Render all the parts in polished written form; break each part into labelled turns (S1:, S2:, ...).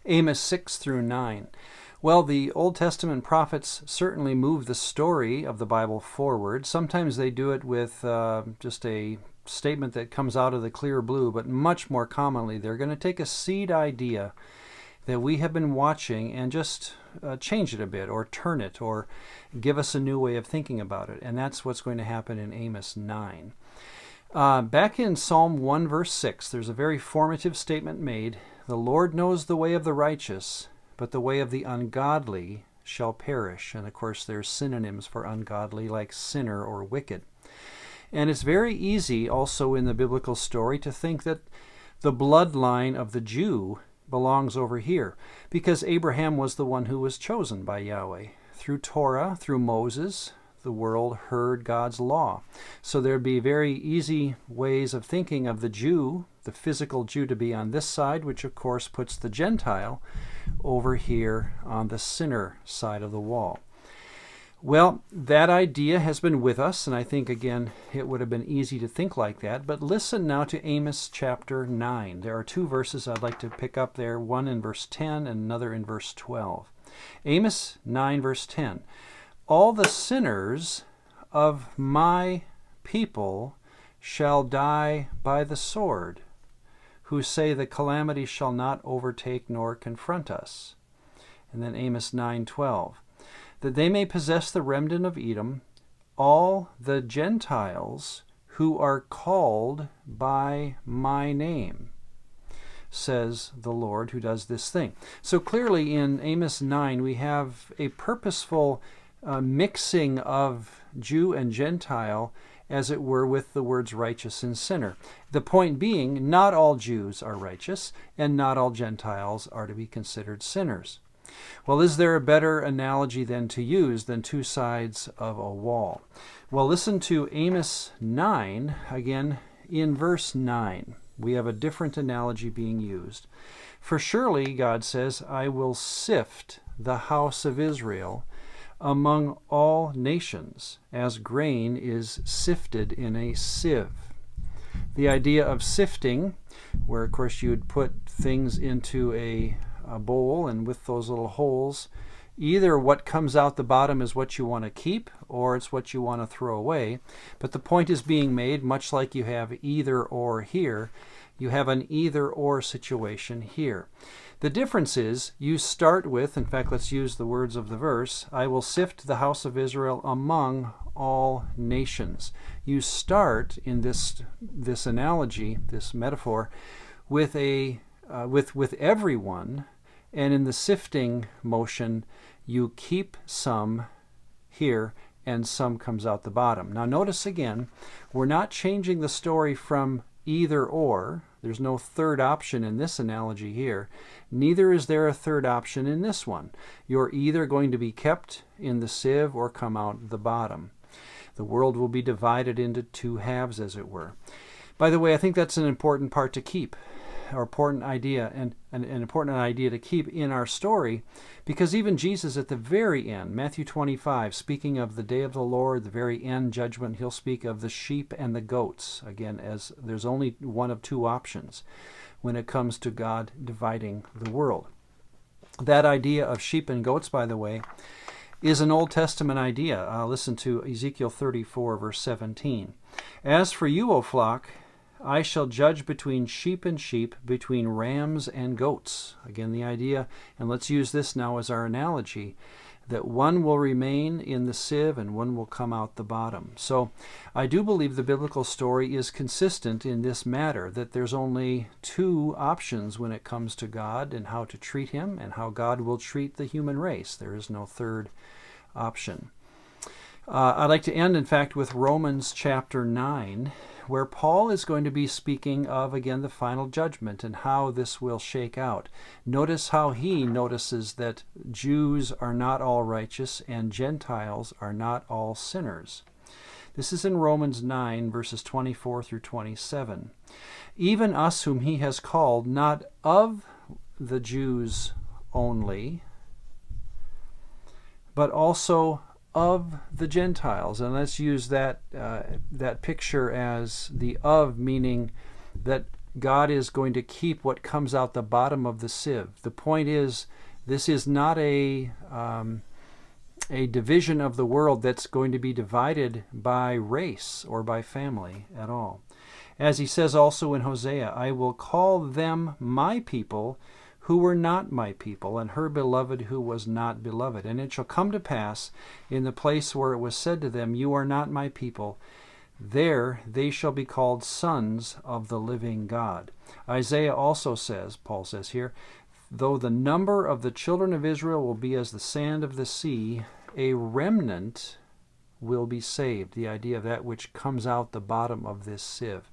S1: Amos 6 through 9. Well, the Old Testament prophets certainly move the story of the Bible forward. Sometimes they do it with just a statement that comes out of the clear blue, but much more commonly they're going to take a seed idea that we have been watching and just change it a bit or turn it or give us a new way of thinking about it. And that's what's going to happen in Amos 9. Back in Psalm 1 verse 6, there's a very formative statement made. The Lord knows the way of the righteous, but the way of the ungodly shall perish. And of course there's synonyms for ungodly like sinner or wicked. And it's very easy also in the biblical story to think that the bloodline of the Jew belongs over here, because Abraham was the one who was chosen by Yahweh. Through Torah, through Moses, the world heard God's law. So there'd be very easy ways of thinking of the Jew, the physical Jew, to be on this side, which of course puts the Gentile over here on the sinner side of the wall. Well, that idea has been with us, and I think, again, it would have been easy to think like that. But listen now to Amos chapter 9. There are two verses I'd like to pick up there, one in verse 10 and another in verse 12. Amos 9, verse 10. All the sinners of my people shall die by the sword, who say the calamity shall not overtake nor confront us. And then Amos 9:12. That they may possess the remnant of Edom, all the Gentiles who are called by my name, says the Lord who does this thing. So clearly in Amos 9 we have a purposeful mixing of Jew and Gentile, as it were, with the words righteous and sinner. The point being, not all Jews are righteous, and not all Gentiles are to be considered sinners. Well, is there a better analogy then to use than two sides of a wall? Well, listen to Amos 9, again in verse 9. We have a different analogy being used. For surely, God says, I will sift the house of Israel among all nations, as grain is sifted in a sieve. The idea of sifting, where of course you would put things into a bowl, and with those little holes, either what comes out the bottom is what you want to keep or it's what you want to throw away. But the point is being made, much like you have either or here, you have an either or situation here. The difference is you start with, in fact, let's use the words of the verse, I will sift the house of Israel among all nations. You start in this analogy, this metaphor, with with everyone, and in the sifting motion, you keep some here and some comes out the bottom. Now notice again, we're not changing the story from either or. There's no third option in this analogy here. Neither is there a third option in this one. You're either going to be kept in the sieve or come out the bottom. The world will be divided into two halves, as it were. By the way, I think that's an important part to keep, or important idea, and an important idea to keep in our story, because even Jesus at the very end, Matthew 25, speaking of the day of the Lord, the very end judgment, he'll speak of the sheep and the goats, again, as there's only one of two options when it comes to God dividing the world. That idea of sheep and goats, by the way, is an Old Testament idea. Listen to Ezekiel 34, verse 17. As for you, O flock, I shall judge between sheep and sheep, between rams and goats. Again, the idea, and let's use this now as our analogy, that one will remain in the sieve and one will come out the bottom. So I do believe the biblical story is consistent in this matter, that there's only two options when it comes to God and how to treat him and how God will treat the human race. There is no third option. I'd like to end, in fact, with Romans chapter 9, where Paul is going to be speaking of, again, the final judgment and how this will shake out. Notice how he notices that Jews are not all righteous and Gentiles are not all sinners. This is in Romans 9, verses 24 through 27. Even us whom he has called, not of the Jews only, but also of the Gentiles. And let's use that picture as the of, meaning that God is going to keep what comes out the bottom of the sieve. The point is, this is not a division of the world that's going to be divided by race or by family at all. As he says also in Hosea, I will call them my people who were not my people, and her beloved who was not beloved. And it shall come to pass in the place where it was said to them, you are not my people, there they shall be called sons of the living God. Isaiah also says, Paul says here, though the number of the children of Israel will be as the sand of the sea, a remnant will be saved. The idea of that which comes out the bottom of this sieve.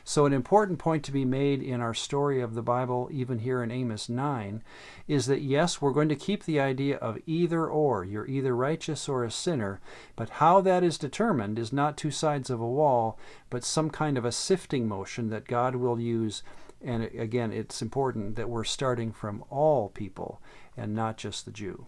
S1: So an important point to be made in our story of the Bible, even here in Amos 9, is that yes, we're going to keep the idea of either or. You're either righteous or a sinner, but how that is determined is not two sides of a wall, but some kind of a sifting motion that God will use. And again, it's important that we're starting from all people and not just the Jew.